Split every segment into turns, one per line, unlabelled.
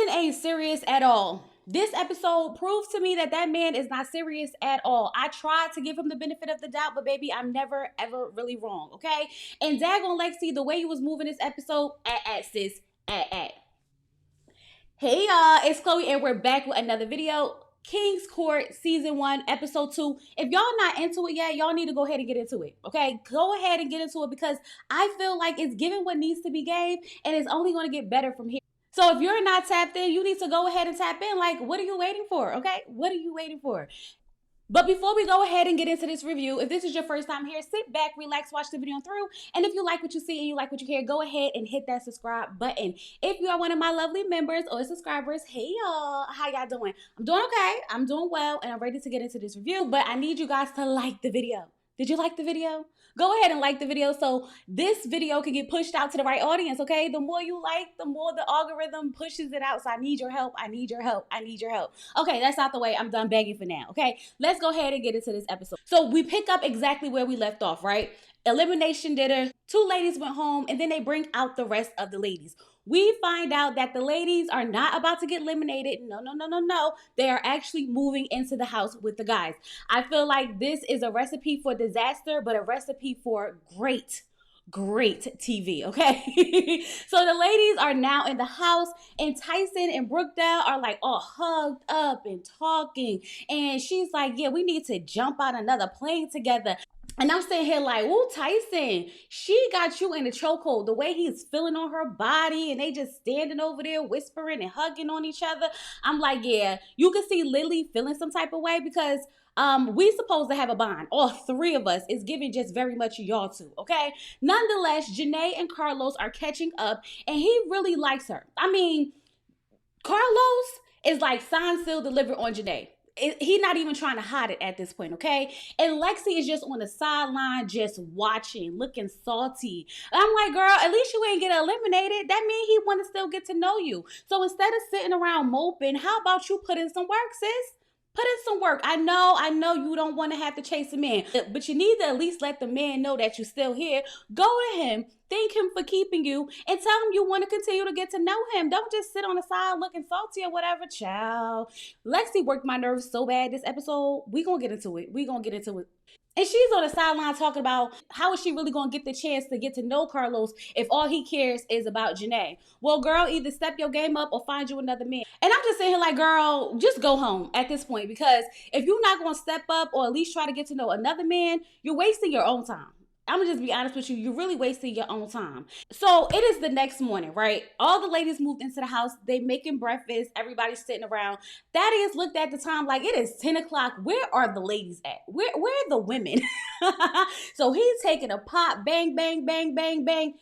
Tyson ain't serious at all. This episode proves to me that that man is not serious at all. I tried to give him the benefit of the doubt, but baby, I'm never, ever really wrong, okay? And daggone Lexi, the way you was moving this episode, sis, at. Hey y'all, it's Chloe and we're back with another video. King's Court Season 1, Episode 2. If y'all not into it yet, y'all need to go ahead and get into it, okay? Go ahead and get into it because I feel like it's giving what needs to be gave and it's only going to get better from here. So if you're not tapped in, you need to go ahead and tap in. Like, what are you waiting for, okay? What are you waiting for? But before we go ahead and get into this review, if this is your first time here, sit back, relax, watch the video through. And if you like what you see and you like what you hear, go ahead and hit that subscribe button. If you are one of my lovely members or subscribers, hey y'all, how y'all doing? I'm doing okay, I'm doing well, and I'm ready to get into this review. But I need you guys to like the video. Did you like the video? Go ahead and like the video so this video can get pushed out to the right audience, okay? The more you like, the more the algorithm pushes it out. So I need your help. I need your help. I need your help. Okay, that's out the way. I'm done begging for now, okay? Let's go ahead and get into this episode. So we pick up exactly where we left off, right? Elimination dinner. 2 ladies went home and then they bring out the rest of the ladies. We find out that the ladies are not about to get eliminated. No. They are actually moving into the house with the guys. I feel like this is a recipe for disaster, but a recipe for great TV, okay? So the ladies are now in the house and Tyson and Brookdale are like all hugged up and talking. And she's like, yeah, we need to jump on another plane together. And I'm sitting here like, ooh, Tyson, she got you in a chokehold. The way he's feeling on her body and they just standing over there whispering and hugging on each other. I'm like, yeah, you can see Lily feeling some type of way because we supposed to have a bond. All 3 of us is giving just very much y'all two, okay? Nonetheless, Janae and Carlos are catching up and he really likes her. I mean, Carlos is like signed, sealed, delivered on Janae. He not even trying to hide it at this point, okay? And Lexi is just on the sideline just watching, looking salty. And I'm like, girl, at least you ain't get eliminated. That means he want to still get to know you. So instead of sitting around moping, how about you put in some work, sis? Put in some work. I know you don't want to have to chase him in, but you need to at least let the man know that you're still here. Go to him, thank him for keeping you, and tell him you want to continue to get to know him. Don't just sit on the side looking salty or whatever, child. Lexi worked my nerves so bad this episode. We gonna get into it. And she's on the sideline talking about how is she really going to get the chance to get to know Carlos if all he cares is about Janae. Well, girl, either step your game up or find you another man. And I'm just saying here like, girl, just go home at this point because if you're not going to step up or at least try to get to know another man, you're wasting your own time. I'm gonna just be honest with you, you're really wasting your own time. So it is the next morning, right? All the ladies moved into the house. They making breakfast. Everybody's sitting around. Thaddeus looked at the time like it is 10 o'clock. Where are the ladies at? Where are the women? So he's taking a pot, bang, bang, bang, bang, bang.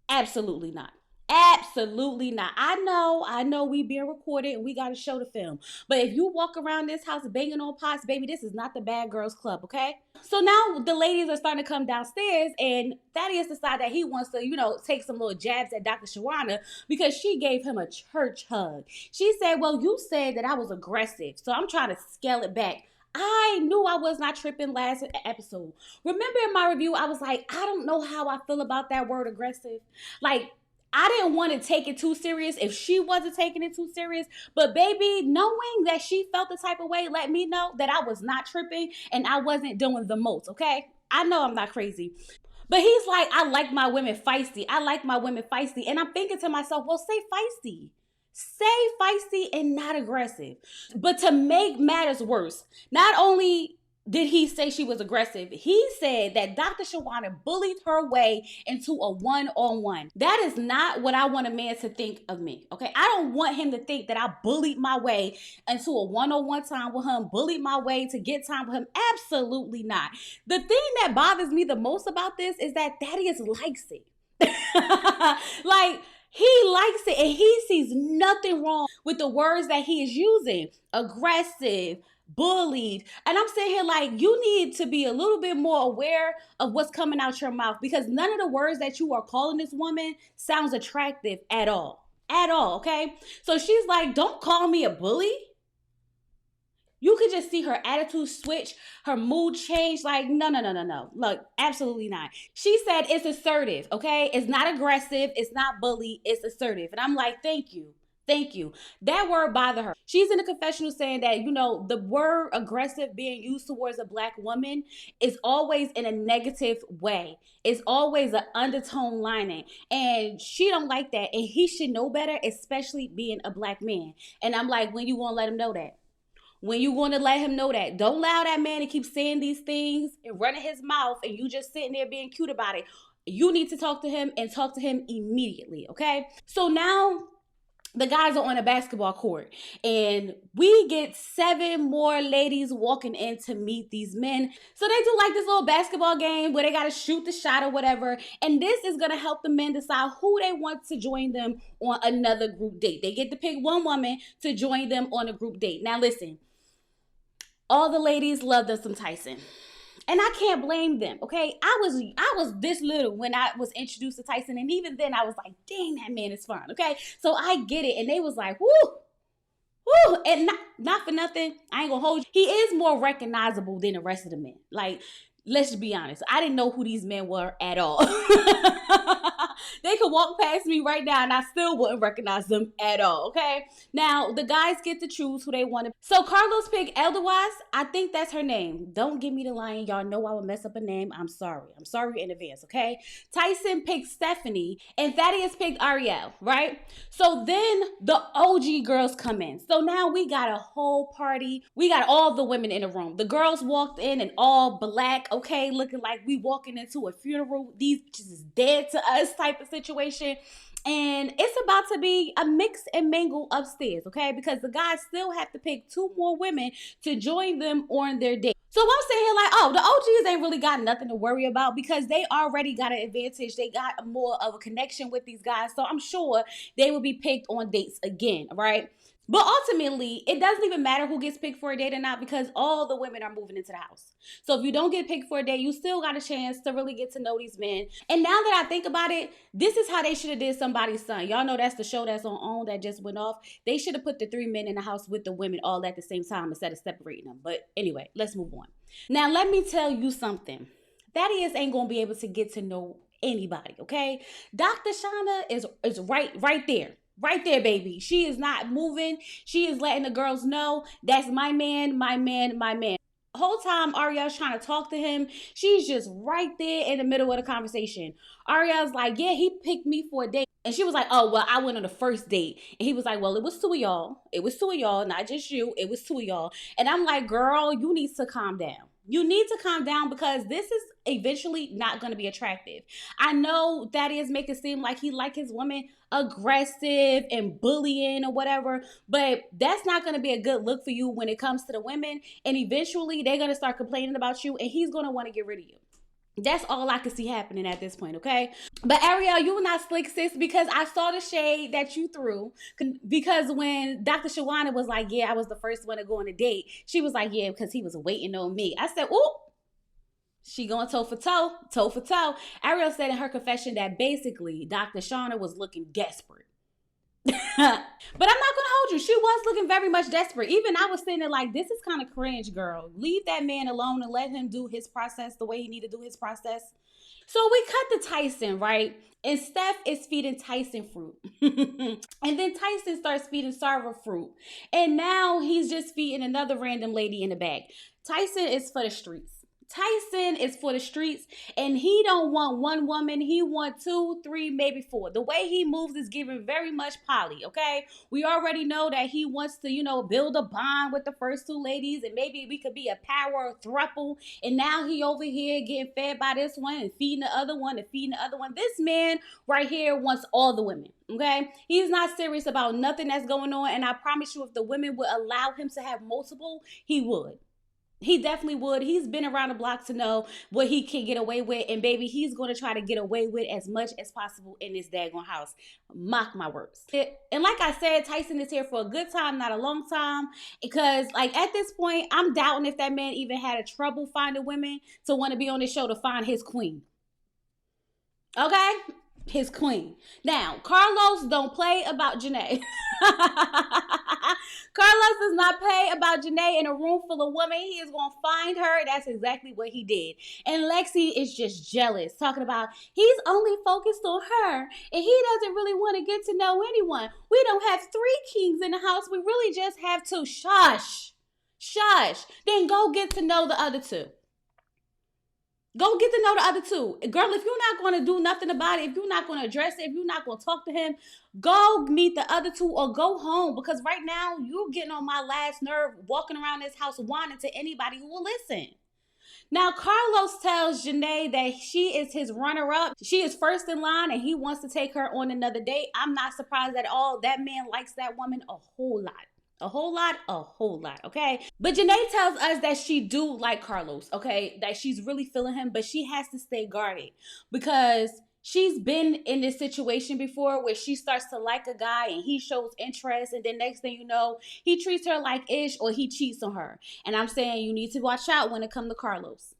Absolutely not. Absolutely not. I know we being recorded and we got to show the film. But if you walk around this house banging on pots, baby, this is not the Bad Girls Club, okay? So now the ladies are starting to come downstairs and Thaddeus decided that he wants to, take some little jabs at Dr. Shawana because she gave him a church hug. She said, well, you said that I was aggressive, so I'm trying to scale it back. I knew I was not tripping last episode. Remember in my review, I was like, I don't know how I feel about that word aggressive. Like, I didn't want to take it too serious if she wasn't taking it too serious. But baby, knowing that she felt the type of way let me know that I was not tripping and I wasn't doing the most, okay? I know I'm not crazy. But he's like, I like my women feisty. I like my women feisty. And I'm thinking to myself, well, say feisty. Say feisty and not aggressive. But to make matters worse, not only did he say she was aggressive, he said that Dr. Shawana bullied her way into a one-on-one. That is not what I want a man to think of me, okay? I don't want him to think that I bullied my way into a one-on-one time with him, bullied my way to get time with him. Absolutely not. The thing that bothers me the most about this is that Thaddeus likes it. Like, he likes it and he sees nothing wrong with the words that he is using. Aggressive, bullied. And I'm sitting here like, you need to be a little bit more aware of what's coming out your mouth because none of the words that you are calling this woman sounds attractive at all. At all, okay? So she's like, don't call me a bully. You could just see her attitude switch, her mood change. Like, no. Look, absolutely not. She said it's assertive, okay? It's not aggressive. It's not bully. It's assertive. And I'm like, thank you. Thank you. That word bothered her. She's in a confessional saying that, the word aggressive being used towards a black woman is always in a negative way. It's always an undertone lining. And she don't like that. And he should know better, especially being a black man. And I'm like, when you gonna let him know that? When you going to let him know that? Don't allow that man to keep saying these things and running his mouth and you just sitting there being cute about it. You need to talk to him and talk to him immediately, okay? So now the guys are on a basketball court and we get 7 more ladies walking in to meet these men. So they do like this little basketball game where they got to shoot the shot or whatever. And this is going to help the men decide who they want to join them on another group date. They get to pick one woman to join them on a group date. Now listen, all the ladies love them some Tyson. And I can't blame them, okay? I was this little when I was introduced to Tyson, and even then I was like, dang, that man is fine, okay? So I get it, and they was like, whoo, and not for nothing, I ain't gonna hold you. He is more recognizable than the rest of the men. Like, let's be honest, I didn't know who these men were at all. They could walk past me right now and I still wouldn't recognize them at all, okay? Now, the guys get to choose who they want to. So Carlos picked Edelweiss. I think that's her name. Don't give me the line. Y'all know I would mess up a name. I'm sorry. I'm sorry in advance, okay? Tyson picked Stephanie and Thaddeus picked Ariel, right? So then the OG girls come in. So now we got a whole party. We got all the women in the room. The girls walked in and all black, okay, looking like we walking into a funeral. These just dead to us type of situation. And it's about to be a mix and mingle upstairs, okay? Because the guys still have to pick 2 more women to join them on their date. So I'm sitting here like, oh, the OGs ain't really got nothing to worry about because they already got an advantage. They got more of a connection with these guys. So I'm sure they will be picked on dates again, right? But ultimately, it doesn't even matter who gets picked for a date or not because all the women are moving into the house. So if you don't get picked for a date, you still got a chance to really get to know these men. And now that I think about it, this is how they should have did Somebody's Son. Y'all know that's the show that's on that just went off. They should have put the 3 men in the house with the women all at the same time instead of separating them. But anyway, let's move on. Now, let me tell you something. Thaddeus ain't going to be able to get to know anybody, okay? Dr. Shauna is right there. Right there, baby. She is not moving. She is letting the girls know that's my man, my man, my man. The whole time Ariel's trying to talk to him, she's just right there in the middle of the conversation. Ariel's like, yeah, he picked me for a date. And she was like, oh, well, I went on the first date. And he was like, well, it was 2 of y'all. It was 2 of y'all, not just you. It was 2 of y'all. And I'm like, girl, you need to calm down. You need to calm down because this is eventually not going to be attractive. I know that is making it seem like he like his woman aggressive and bullying or whatever, but that's not going to be a good look for you when it comes to the women. And eventually they're going to start complaining about you and he's going to want to get rid of you. That's all I can see happening at this point, okay? But Ariel, you were not slick, sis, because I saw the shade that you threw. Because when Dr. Shawana was like, yeah, I was the first one to go on a date, she was like, yeah, because he was waiting on me. I said, ooh, she going toe for toe. Ariel said in her confession that basically Dr. Shauna was looking desperate. But I'm not gonna hold you. She was looking very much desperate. Even I was sitting there like, this is kind of cringe, girl. Leave that man alone and let him do his process the way he need to do his process. So we cut to Tyson, right? And Steph is feeding Tyson fruit. And then Tyson starts feeding Sarah fruit. And now he's just feeding another random lady in the back. Tyson is for the streets. Tyson is for the streets and he don't want 1 woman. He want 2, 3, maybe 4. The way he moves is giving very much poly, okay? We already know that he wants to, build a bond with the first 2 ladies and maybe we could be a power throuple. And now he over here getting fed by this one and feeding the other one and feeding the other one. This man right here wants all the women, okay? He's not serious about nothing that's going on. And I promise you, if the women would allow him to have multiple, he would. He definitely would. He's been around the block to know what he can get away with. And baby, he's going to try to get away with as much as possible in this daggone house. Mock my words. And like I said, Tyson is here for a good time, not a long time. Because at this point, I'm doubting if that man even had a trouble finding women to want to be on this show to find his queen. Okay? His queen. Now, Carlos don't play about Janae. Carlos does not play about Janae in a room full of women. He is going to find her. That's exactly what he did. And Lexi is just jealous, talking about he's only focused on her and he doesn't really want to get to know anyone. We don't have 3 kings in the house. We really just have 2. Shush. Shush. Then go get to know the other 2. Go get to know the other 2. Girl, if you're not going to do nothing about it, if you're not going to address it, if you're not going to talk to him, go meet the other 2 or go home. Because right now, you're getting on my last nerve walking around this house whining to anybody who will listen. Now, Carlos tells Janae that she is his runner-up. She is first in line and he wants to take her on another date. I'm not surprised at all. That man likes that woman a whole lot. A whole lot, okay? But Janae tells us that she do like Carlos, okay? That she's really feeling him, but she has to stay guarded because she's been in this situation before where she starts to like a guy and he shows interest, and then next thing you know, he treats her like ish or he cheats on her. And I'm saying you need to watch out when it comes to Carlos.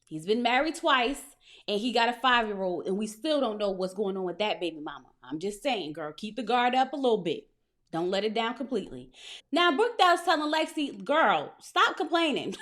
He's been married twice and he got a 5-year-old and we still don't know what's going on with that baby mama. I'm just saying, girl, keep the guard up a little bit. Don't let it down completely. Now, Brookdale's telling Lexi, girl, stop complaining.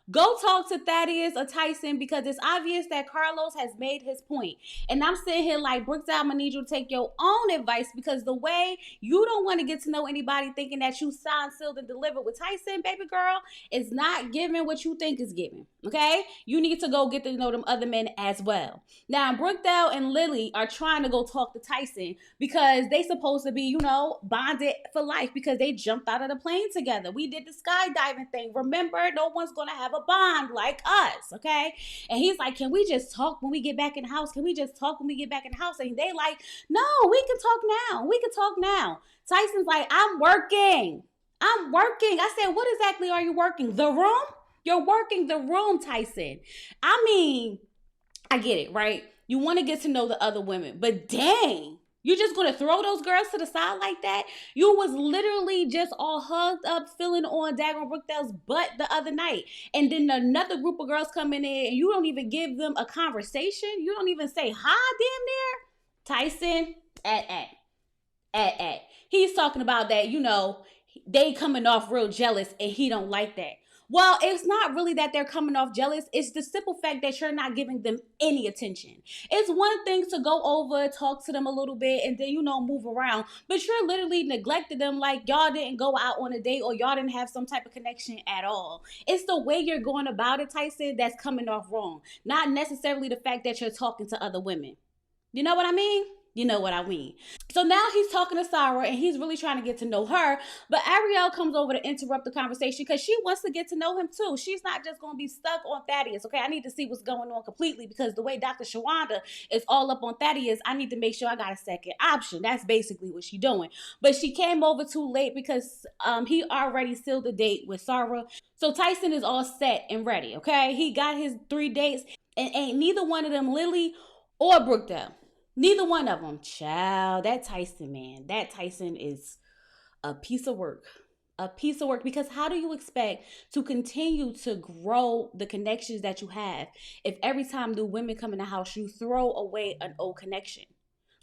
Go talk to Thaddeus or Tyson because it's obvious that Carlos has made his point. And I'm sitting here like, Brookdale, I'm going to need you to take your own advice because the way you don't want to get to know anybody thinking that you signed, sealed, and delivered with Tyson, baby girl, is not giving what you think is giving, okay? You need to go get to know them other men as well. Now, Brookdale and Lily are trying to go talk to Tyson because they supposed to be, bonded for life because they jumped out of the plane together. We did the skydiving thing. Remember, no one's going to have a bond like us, okay? And he's like, can we just talk when we get back in the house? Can we just talk when we get back in the house? And they like, no, we can talk now. We can talk now. Tyson's like, I'm working. I said, what exactly are you working? The room? You're working the room, Tyson. I mean, I get it, right? You want to get to know the other women, but dang, you're just going to throw those girls to the side like that? You was literally just all hugged up, feeling on Dagon Brookdale's butt the other night. And then another group of girls come in there and you don't even give them a conversation. You don't even say hi, damn near. Tyson, he's talking about that, they coming off real jealous and he don't like that. Well, it's not really that they're coming off jealous. It's the simple fact that you're not giving them any attention. It's one thing to go over, talk to them a little bit, and then, move around. But you're literally neglecting them like y'all didn't go out on a date or y'all didn't have some type of connection at all. It's the way you're going about it, Tyson, that's coming off wrong. Not necessarily the fact that you're talking to other women. You know what I mean? You know what I mean. So now he's talking to Sarah and he's really trying to get to know her. But Ariel comes over to interrupt the conversation because she wants to get to know him too. She's not just going to be stuck on Thaddeus. Okay, I need to see what's going on completely because the way Dr. Shawanda is all up on Thaddeus, I need to make sure I got a second option. That's basically what she's doing. But she came over too late because he already sealed the date with Sarah. So Tyson is all set and ready, okay? He got his 3 dates and ain't neither one of them Lily or Brookdale. Neither one of them. Child, that Tyson, man. That Tyson is a piece of work. A piece of work. Because how do you expect to continue to grow the connections that you have if every time new women come in the house, you throw away an old connection?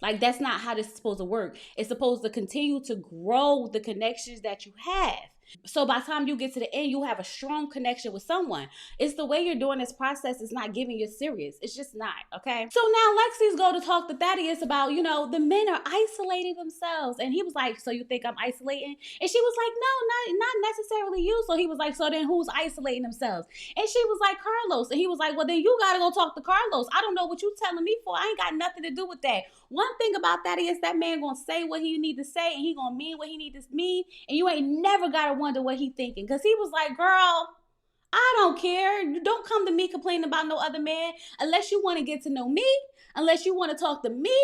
Like, that's not how this is supposed to work. It's supposed to continue to grow the connections that you have. So by the time you get to the end, you have a strong connection with someone. It's the way you're doing this process is not giving you serious. It's just not, okay? So now Lexi's go to talk to Thaddeus about, the men are isolating themselves. And he was like, so you think I'm isolating? And she was like, no, not necessarily you. So he was like, so then who's isolating themselves? And she was like, Carlos. And he was like, well, then you got to go talk to Carlos. I don't know what you telling me for. I ain't got nothing to do with that. One thing about that is that man going to say what he need to say and he going to mean what he need to mean. And you ain't never got to wonder what he thinking. Because he was like, girl, I don't care. You don't come to me complaining about no other man unless you want to get to know me, unless you want to talk to me.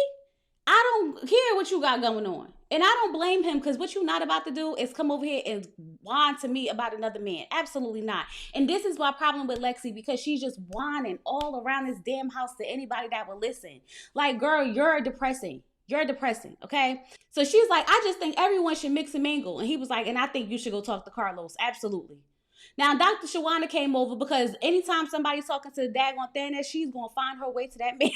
I don't care what you got going on. And I don't blame him because what you're not about to do is come over here and whine to me about another man. Absolutely not. And this is my problem with Lexi because she's just whining all around this damn house to anybody that will listen. Like, girl, you're depressing. You're depressing, okay? So she's like, I just think everyone should mix and mingle. And he was like, and I think you should go talk to Carlos. Absolutely. Now, Dr. Shawanda came over because anytime somebody's talking to the daggone Thanos, she's going to find her way to that man.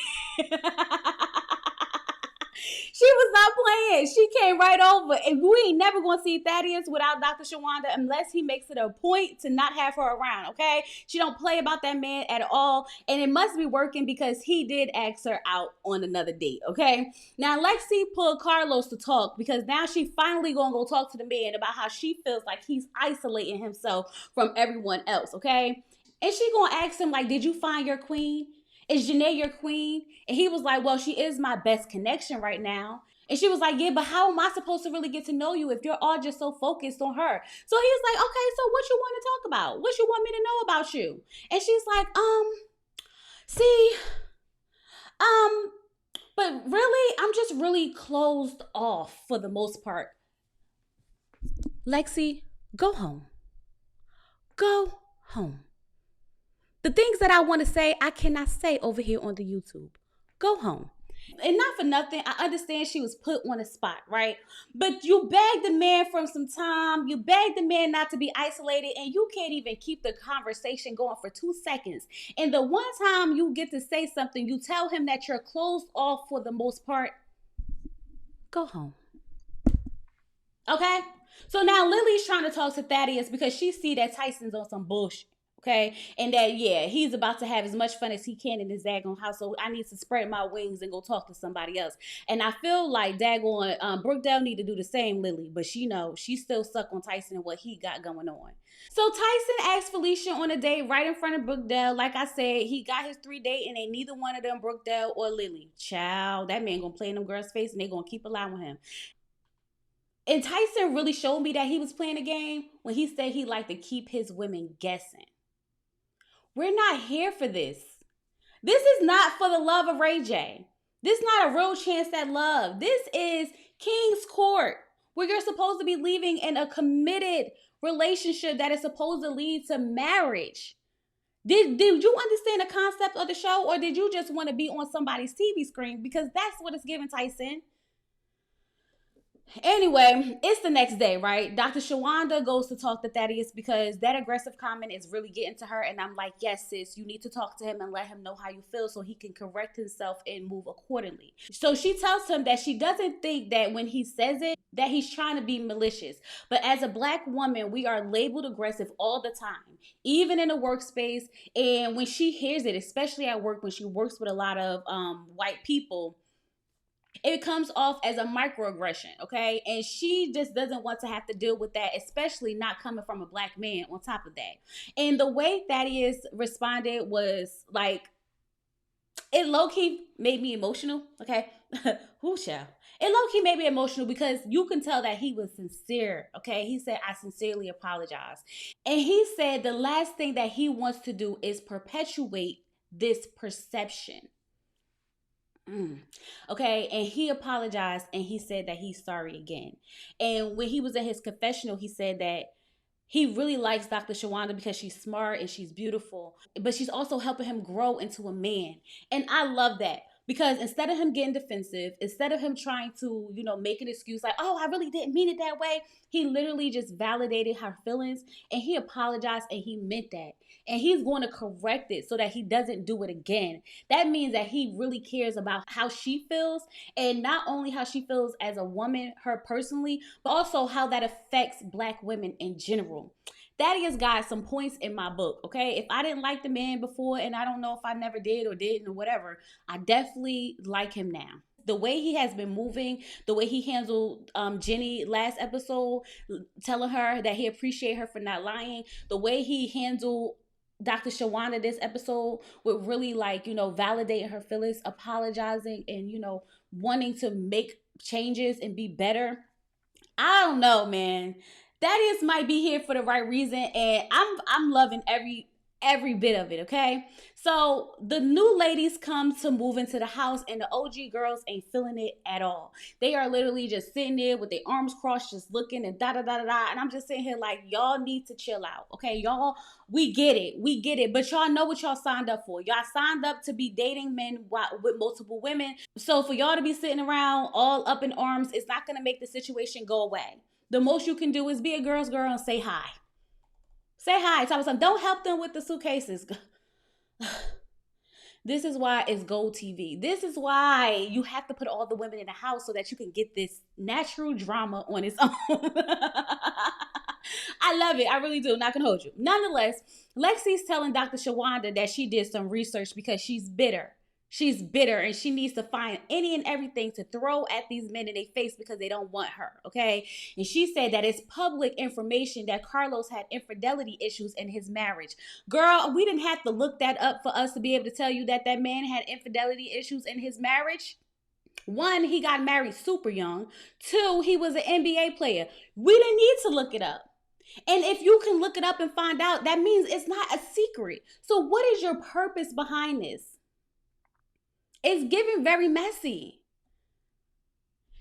She was not playing. She came right over. And we ain't never gonna see Thaddeus without Dr. Shawanda unless he makes it a point to not have her around, okay? She don't play about that man at all. And it must be working because he did ask her out on another date, okay? Now Lexi pulled Carlos to talk because now she finally gonna go talk to the man about how she feels like he's isolating himself from everyone else, okay? And she gonna ask him, like, did you find your queen? Is Janae your queen? And he was like, well, she is my best connection right now. And she was like, yeah, but how am I supposed to really get to know you if you're all just so focused on her? So he's like, okay, so what you want to talk about? What you want me to know about you? And she's like, see, um, but really, I'm just really closed off for the most part. Lexi, go home. Go home. The things that I want to say, I cannot say over here on the YouTube. Go home. And not for nothing, I understand she was put on a spot, right? But you begged the man from some time. You begged the man not to be isolated, and you can't even keep the conversation going for 2 seconds. And the one time you get to say something, you tell him that you're closed off for the most part. Go home. Okay? So now Lily's trying to talk to Thaddeus because she see that Tyson's on some bullshit. Okay, and that yeah, he's about to have as much fun as he can in his daggone house. So I need to spread my wings and go talk to somebody else. And I feel like daggone Brookdale need to do the same, Lily. But she know she's still stuck on Tyson and what he got going on. So Tyson asked Felicia on a date right in front of Brookdale. Like I said, he got his 3 date and ain't neither one of them Brookdale or Lily. Child, that man gonna play in them girls' face and they gonna keep allowing him. And Tyson really showed me that he was playing a game when he said he liked to keep his women guessing. We're not here for this. This is not for the love of Ray J. This is not a real chance at love. This is King's Court, where you're supposed to be leaving in a committed relationship that is supposed to lead to marriage. Did you understand the concept of the show, or did you just want to be on somebody's TV screen? Because that's what it's giving, Tyson. Anyway, it's the next day, right? Dr. Shawanda goes to talk to Thaddeus because that aggressive comment is really getting to her. And I'm like, yes, sis, you need to talk to him and let him know how you feel so he can correct himself and move accordingly. So she tells him that she doesn't think that when he says it, that he's trying to be malicious. But as a black woman, we are labeled aggressive all the time, even in a workspace. And when she hears it, especially at work, when she works with a lot of white people, it comes off as a microaggression, okay? And she just doesn't want to have to deal with that, especially not coming from a black man on top of that. And the way Thaddeus responded was like, it low-key made me emotional, okay? Who shall? It low-key made me emotional because you can tell that he was sincere, okay? He said, I sincerely apologize. And he said the last thing that he wants to do is perpetuate this perception. Okay, and he apologized and he said that he's sorry again. And when he was in his confessional, he said that he really likes Dr. Shawanda because she's smart and she's beautiful, but she's also helping him grow into a man. And I love that because instead of him getting defensive, instead of him trying to, make an excuse like, oh, I really didn't mean it that way, he literally just validated her feelings and he apologized and he meant that. And he's going to correct it so that he doesn't do it again. That means that he really cares about how she feels, and not only how she feels as a woman, her personally, but also how that affects black women in general. Daddy has got some points in my book, okay? If I didn't like the man before, and I don't know if I never did or didn't or whatever, I definitely like him now. The way he has been moving, the way he handled Jenny last episode, telling her that he appreciated her for not lying, the way he handled Dr. Shawanda this episode with really validating her feelings, apologizing, and wanting to make changes and be better. I don't know, man. Thaddeus might be here for the right reason, and I'm loving every bit of it, okay? So the new ladies come to move into the house, and the OG girls ain't feeling it at all. They are literally just sitting there with their arms crossed, just looking and da da da da da. And I'm just sitting here like, y'all need to chill out, okay? Y'all, we get it. But y'all know what y'all signed up for. Y'all signed up to be dating men with multiple women. So for y'all to be sitting around all up in arms, it's not gonna make the situation go away. The most you can do is be a girl's girl and say hi. Say hi. Tell them something. Don't help them with the suitcases. This is why it's gold TV. This is why you have to put all the women in the house so that you can get this natural drama on its own. I love it. I really do. Not gonna hold you. Nonetheless, Lexi's telling Dr. Shawanda that she did some research because she's bitter. She's bitter and she needs to find any and everything to throw at these men in their face because they don't want her, okay? And she said that it's public information that Carlos had infidelity issues in his marriage. Girl, we didn't have to look that up for us to be able to tell you that that man had infidelity issues in his marriage. One, he got married super young. Two, he was an NBA player. We didn't need to look it up. And if you can look it up and find out, that means it's not a secret. So what is your purpose behind this? It's giving very messy.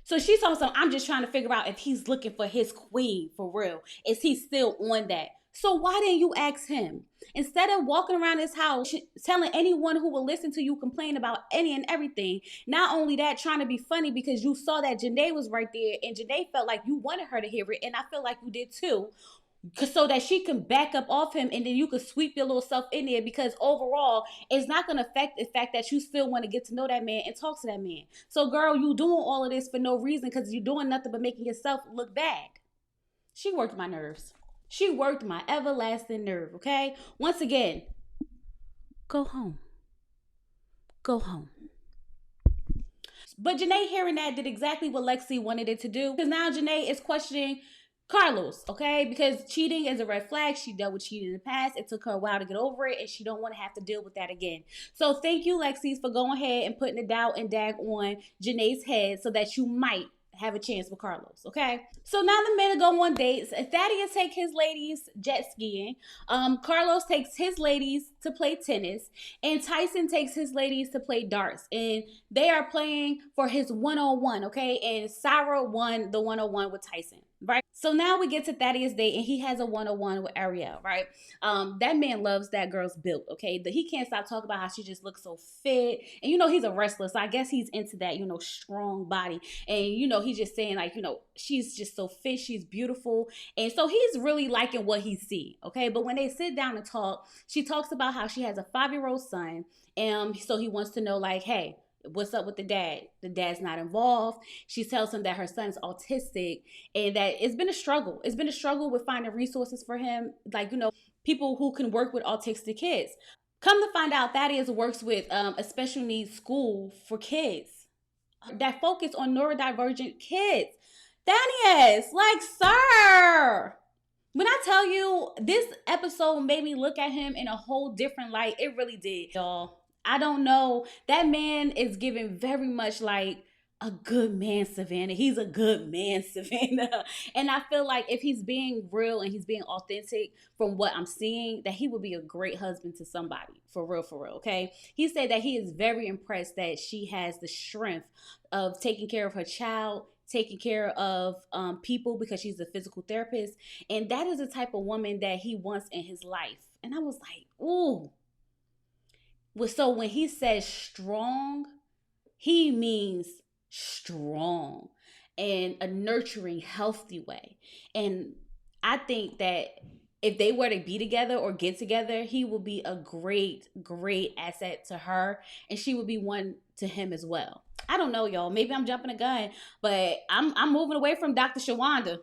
So she's talking something, I'm just trying to figure out if he's looking for his queen for real. Is he still on that? So why didn't you ask him? Instead of walking around his house telling anyone who will listen to you complain about any and everything, not only that, trying to be funny because you saw that Janae was right there and Janae felt like you wanted her to hear it, and I feel like you did too, so that she can back up off him and then you could sweep your little self in there, because overall it's not going to affect the fact that you still want to get to know that man and talk to that man. So girl, you doing all of this for no reason because you're doing nothing but making yourself look bad. She worked my nerves. She worked my everlasting nerve, okay? Once again, go home. Go home. But Janae hearing that did exactly what Lexi wanted it to do, because now Janae is questioning Carlos, okay? Because cheating is a red flag. She dealt with cheating in the past. It took her a while to get over it, and she don't want to have to deal with that again. So thank you, Lexi, for going ahead and putting the doubt and dag on Janae's head so that you might have a chance with Carlos, okay? So now the men go on dates. Thaddeus take his ladies jet skiing. Carlos takes his ladies to play tennis. And Tyson takes his ladies to play darts. And they are playing for his 101, okay? And Sarah won the 101 with Tyson, right? So now we get to Thaddeus' date, and he has a 101 with Ariel, right? That man loves that girl's build, okay? He can't stop talking about how she just looks so fit. And, he's a wrestler, so I guess he's into that, strong body. And, he's just saying, like, she's just so fit, she's beautiful. And so he's really liking what he sees, okay? But when they sit down and talk, she talks about how she has a 5-year-old son. And so he wants to know, like, hey, what's up with the dad? The dad's not involved. She tells him that her son's autistic and that it's been a struggle. It's been a struggle with finding resources for him, like, people who can work with autistic kids. Come to find out, Thaddeus works with a special needs school for kids that focus on neurodivergent kids. Thaddeus, like, sir. When I tell you, this episode made me look at him in a whole different light. It really did, y'all. I don't know. That man is giving very much like a good man, Savannah. He's a good man, Savannah. And I feel like if he's being real and he's being authentic from what I'm seeing, that he would be a great husband to somebody. For real, okay? He said that he is very impressed that she has the strength of taking care of her child, taking care of people, because she's a physical therapist. And that is the type of woman that he wants in his life. And I was like, ooh. So when he says strong, he means strong and a nurturing, healthy way. And I think that if they were to be together or get together, he will be a great, great asset to her. And she would be one to him as well. I don't know, y'all. Maybe I'm jumping a gun, but I'm moving away from Dr. Shawanda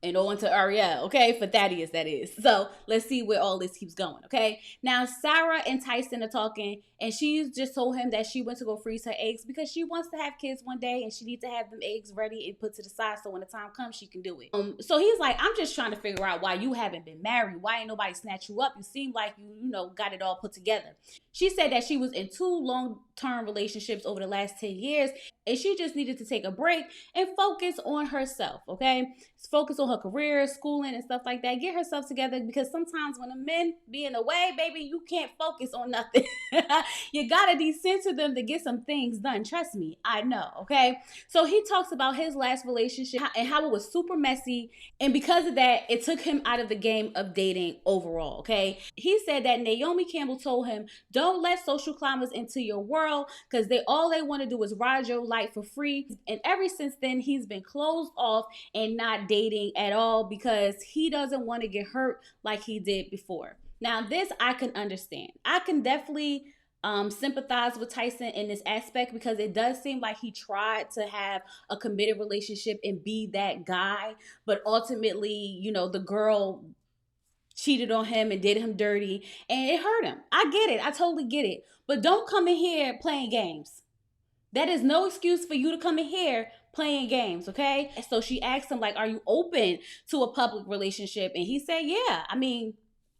and on to Ariel, okay? For Thaddeus, that is. So let's see where all this keeps going, okay? Now, Sarah and Tyson are talking, and she just told him that she went to go freeze her eggs because she wants to have kids one day, and she needs to have them eggs ready and put to the side so when the time comes, she can do it. So he's like, I'm just trying to figure out why you haven't been married. Why ain't nobody snatch you up? You seem like you got it all put together. She said that she was in 2 long-term relationships over the last 10 years, and she just needed to take a break and focus on herself, okay? Focus on her career, schooling, and stuff like that. Get herself together, because sometimes when the men be in the way, baby, you can't focus on nothing. You gotta descend to them to get some things done. Trust me, I know, okay? So he talks about his last relationship and how it was super messy, and because of that, it took him out of the game of dating overall, okay? He said that Naomi Campbell told him, don't let social climbers into your world, because all they want to do is ride your light for free. And ever since then, he's been closed off and not dating at all because he doesn't want to get hurt like he did before. Now, this I can understand. I can definitely sympathize with Tyson in this aspect, because it does seem like he tried to have a committed relationship and be that guy, but ultimately, the girl cheated on him and did him dirty, and it hurt him. I get it. I totally get it. But don't come in here playing games. That is no excuse for you to come in here playing games, okay? So she asked him, like, are you open to a public relationship? And he said, yeah. I mean,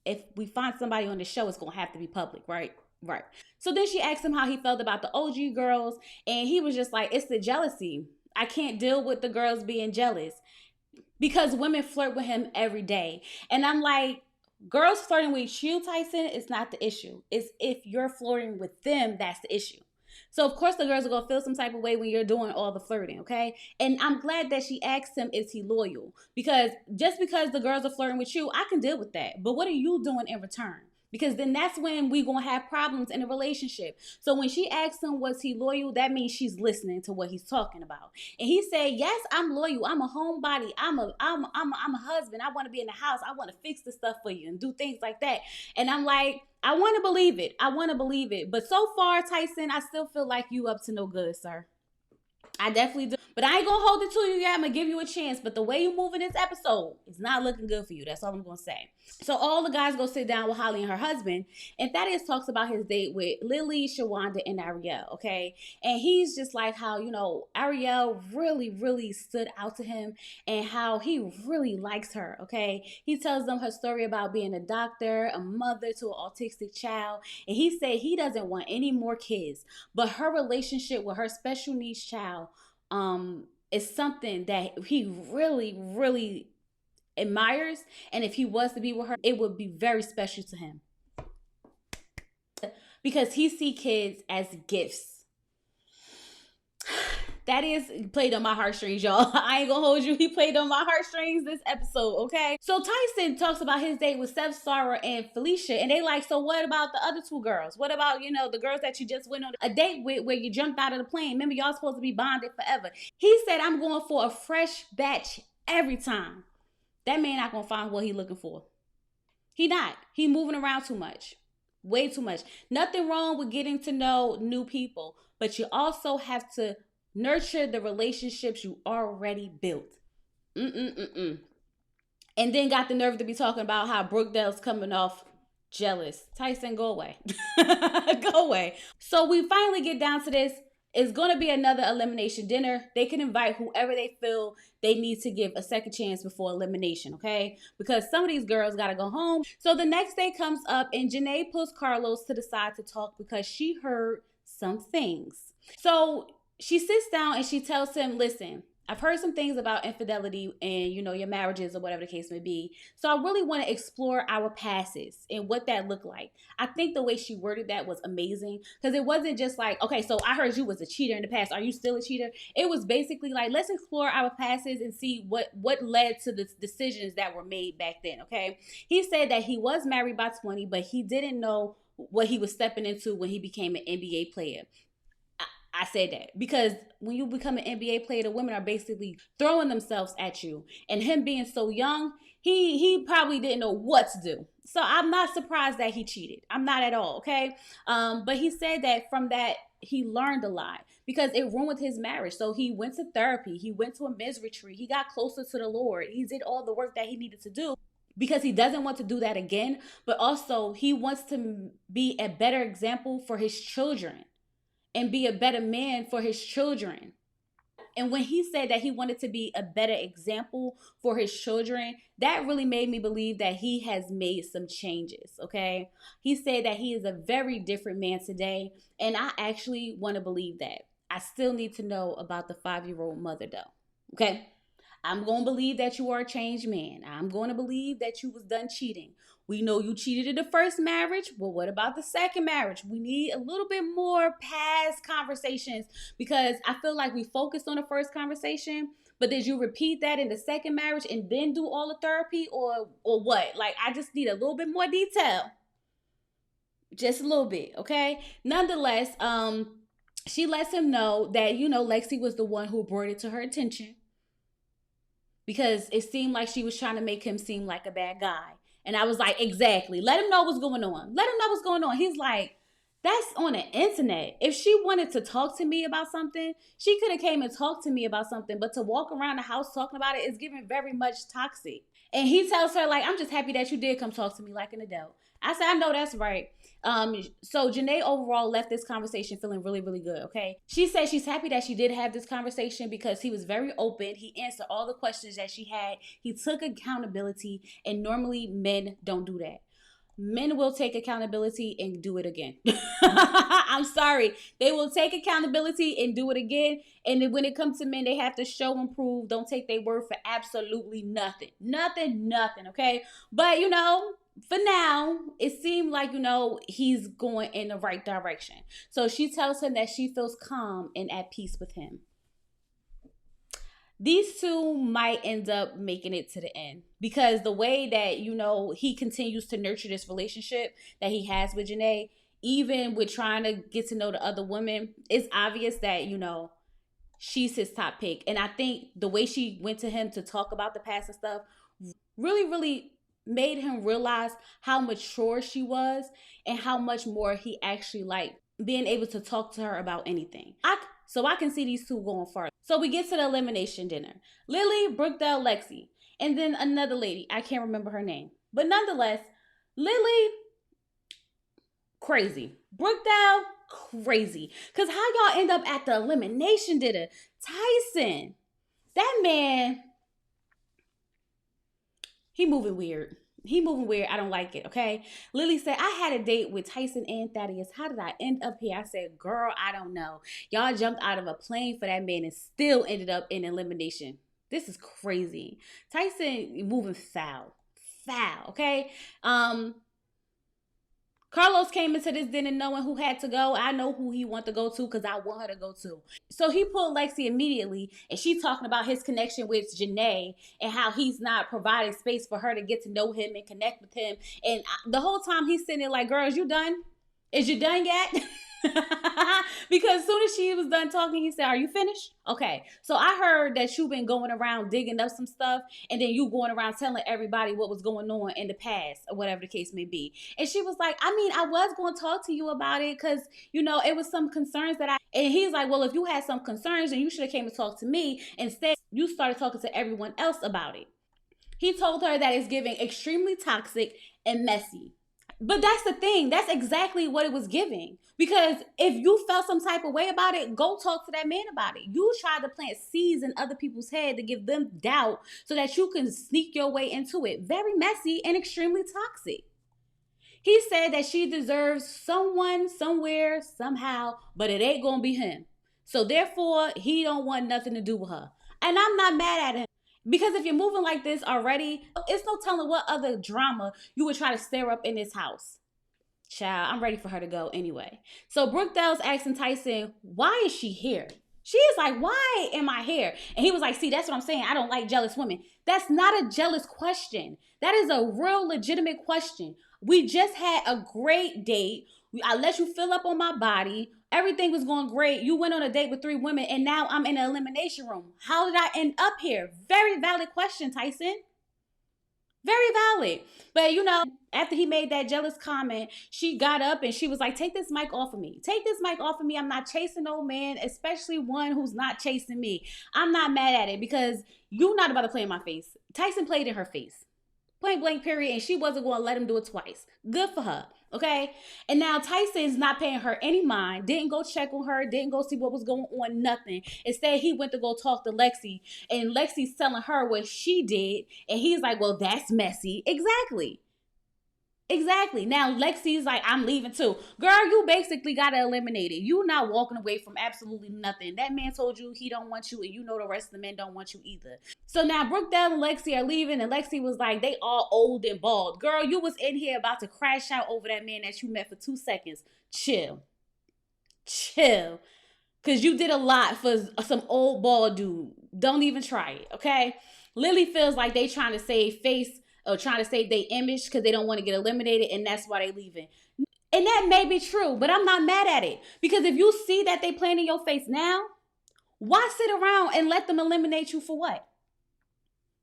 if we find somebody on the show, it's going to have to be public, right? Right. So then she asked him how he felt about the OG girls, and he was just like, it's the jealousy. I can't deal with the girls being jealous, because women flirt with him every day. And I'm like, girls flirting with you, Tyson, is not the issue. It's if you're flirting with them, that's the issue. So of course the girls are gonna feel some type of way when you're doing all the flirting, okay? And I'm glad that she asked him, is he loyal? Because just because the girls are flirting with you, I can deal with that. But what are you doing in return? Because then that's when we gonna have problems in a relationship. So when she asked him, was he loyal, that means she's listening to what he's talking about. And he said, yes, I'm loyal. I'm a homebody. I'm a husband. I want to be in the house. I want to fix the stuff for you and do things like that. And I'm like, I want to believe it. I want to believe it. But so far, Tyson, I still feel like you up to no good, sir. I definitely do. But I ain't gonna hold it to you yet. I'm gonna give you a chance. But the way you move in this episode is not looking good for you. That's all I'm gonna say. So all the guys go sit down with Holly and her husband, and Thaddeus talks about his date with Lily, Shawanda, and Ariel. Okay, and he's just like how Ariel really, really stood out to him, and how he really likes her. Okay, he tells them her story about being a doctor, a mother to an autistic child, and he said he doesn't want any more kids, but her relationship with her special needs child is something that he really, really admires. And if he was to be with her, it would be very special to him, because he sees kids as gifts. That is played on my heartstrings, y'all. I ain't gonna hold you. He played on my heartstrings this episode, okay? So Tyson talks about his date with Steph, Sarah, and Felicia, and they like, so what about the other two girls? What about, the girls that you just went on a date with where you jumped out of the plane? Remember, y'all supposed to be bonded forever. He said, I'm going for a fresh batch every time. That man not gonna find what he looking for. He not. He moving around too much. Way too much. Nothing wrong with getting to know new people, but you also have to nurture the relationships you already built. And then got the nerve to be talking about how Brookdale's coming off jealous. Tyson, go away. Go away. So we finally get down to this. It's going to be another elimination dinner. They can invite whoever they feel they need to give a second chance before elimination, okay? Because some of these girls got to go home. So the next day comes up, and Janae pulls Carlos to the side to talk because she heard some things. So she sits down and she tells him, listen, I've heard some things about infidelity and, your marriages or whatever the case may be. So I really want to explore our pasts and what that looked like. I think the way she worded that was amazing, because it wasn't just like, okay, so I heard you was a cheater in the past. Are you still a cheater? It was basically like, let's explore our pasts and see what led to the decisions that were made back then, okay? He said that he was married by 20, but he didn't know what he was stepping into when he became an NBA player. I said that because when you become an NBA player, the women are basically throwing themselves at you. And him being so young, he probably didn't know what to do. So I'm not surprised that he cheated. I'm not at all, okay? But he said that from that, he learned a lot because it ruined his marriage. So he went to therapy. He went to a men's retreat. He got closer to the Lord. He did all the work that he needed to do, because he doesn't want to do that again. But also he wants to be a better example for his children and be a better man for his children. And when he said that he wanted to be a better example for his children, that really made me believe that he has made some changes, okay? He said that he is a very different man today, and I actually want to believe that. I still need to know about the 5-year-old mother, though, okay? I'm going to believe that you are a changed man. I'm going to believe that you was done cheating. We know you cheated in the first marriage. Well, what about the second marriage? We need a little bit more past conversations, because I feel like we focused on the first conversation, but did you repeat that in the second marriage and then do all the therapy, or what? Like, I just need a little bit more detail. Just a little bit, okay? Nonetheless, she lets him know that, Lexi was the one who brought it to her attention, because it seemed like she was trying to make him seem like a bad guy. And I was like, exactly. Let him know what's going on. Let him know what's going on. He's like, That's on the internet. If she wanted to talk to me about something, she could have came and talked to me about something. But to walk around the house talking about it is giving very much toxic. And he tells her, like, I'm just happy that you did come talk to me like an adult. I said, I know that's right. So Janae overall left this conversation feeling really, really good. Okay. She said she's happy that she did have this conversation because he was very open. He answered all the questions that she had. He took accountability, and normally men don't do that. Men will take accountability and do it again. I'm sorry. They will take accountability and do it again. And then when it comes to men, they have to show and prove. Don't take their word for absolutely nothing. Nothing, okay? But, for now, it seemed like, he's going in the right direction. So she tells him that she feels calm and at peace with him. These two might end up making it to the end because the way that he continues to nurture this relationship that he has with Janae, even with trying to get to know the other women, it's obvious that she's his top pick. And I think the way she went to him to talk about the past and stuff really made him realize how mature she was and how much more he actually liked being able to talk to her about anything. So I can see these two going far. So we get to the elimination dinner. Lily, Brookdale, Lexi, and then another lady. I can't remember her name. But nonetheless, Lily, crazy. Brookdale, crazy. Because how y'all end up at the elimination dinner? Tyson, that man, he moving weird. I don't like it, okay? Lily said, I had a date with Tyson and Thaddeus. How did I end up here? I said, girl, I don't know. Y'all jumped out of a plane for that man and still ended up in elimination. This is crazy. Tyson moving foul, okay? Carlos came into this dinner knowing who had to go. I know who he want to go to because I want her to go to. So he pulled Lexi immediately, and she's talking about his connection with Janae and how he's not providing space for her to get to know him and connect with him. And the whole time he's sitting there like, girl, is you done? Is you done yet? Because as soon as she was done talking, he said, are you finished? Okay. So I heard that you've been going around digging up some stuff and then you going around telling everybody what was going on in the past or whatever the case may be. And she was like, I mean, I was going to talk to you about it because, it was some concerns and he's like, well, if you had some concerns, then you should have came to talk to me. Instead, you started talking to everyone else about it. He told her that it's giving extremely toxic and messy. But that's the thing. That's exactly what it was giving. Because if you felt some type of way about it, go talk to that man about it. You tried to plant seeds in other people's head to give them doubt so that you can sneak your way into it. Very messy and extremely toxic. He said that she deserves someone, somewhere, somehow, but it ain't gonna be him. So therefore, he don't want nothing to do with her. And I'm not mad at him. Because if you're moving like this already, it's no telling what other drama you would try to stir up in this house. Child, I'm ready for her to go anyway. So Brookdale's asking Tyson, why is she here? She is like, why am I here? And he was like, see, that's what I'm saying. I don't like jealous women. That's not a jealous question. That is a real legitimate question. We just had a great date. I let you fill up on my body. Everything was going great. You went on a date with 3 women and now I'm in an elimination room. How did I end up here? Very valid question, Tyson. Very valid. But after he made that jealous comment, she got up and she was like, take this mic off of me. Take this mic off of me. I'm not chasing no man, especially one who's not chasing me. I'm not mad at it because you're not about to play in my face. Tyson played in her face. Point blank period. And she wasn't going to let him do it twice. Good for her. Okay. And now Tyson's not paying her any mind. Didn't go check on her. Didn't go see what was going on. Nothing. Instead, he went to go talk to Lexi. And Lexi's telling her what she did. And he's like, well, that's messy. Exactly. Now Lexi's like, I'm leaving too. Girl, you basically got to eliminate it. You not walking away from absolutely nothing. That man told you he don't want you, and the rest of the men don't want you either. So now Brookdale and Lexi are leaving, and Lexi was like, they all old and bald. Girl, you was in here about to crash out over that man that you met for 2 seconds. Chill. Because you did a lot for some old bald dude. Don't even try it, okay? Lily feels like they trying to save face or trying to save their image because they don't want to get eliminated, and that's why they leaving. And that may be true, but I'm not mad at it. Because if you see that they playing in your face now, why sit around and let them eliminate you for what?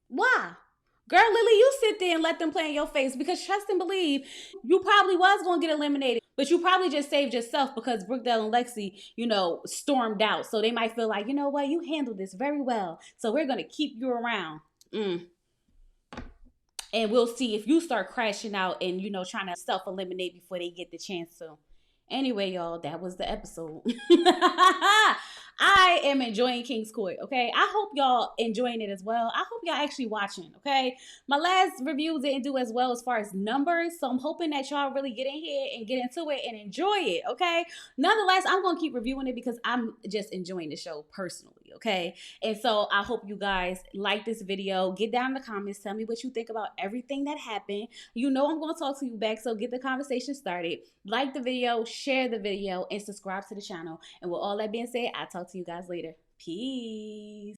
Why? Girl, Lily, you sit there and let them play in your face because trust and believe, you probably was going to get eliminated, but you probably just saved yourself because Brookdale and Lexi, stormed out. So they might feel like, you know what, you handled this very well. So we're going to keep you around. Mm. And we'll see if you start crashing out and trying to self eliminate before they get the chance to. Anyway, y'all, that was the episode. I am enjoying King's Court, okay? I hope y'all enjoying it as well. I hope y'all actually watching, okay? My last review didn't do as well as far as numbers, so I'm hoping that y'all really get in here and get into it and enjoy it, okay? Nonetheless, I'm going to keep reviewing it because I'm just enjoying the show personally, okay? And so I hope you guys like this video. Get down in the comments. Tell me what you think about everything that happened. You know I'm going to talk to you back, so get the conversation started. Like the video, share the video, and subscribe to the channel. And with all that being said, I'll talk to you guys later. Peace.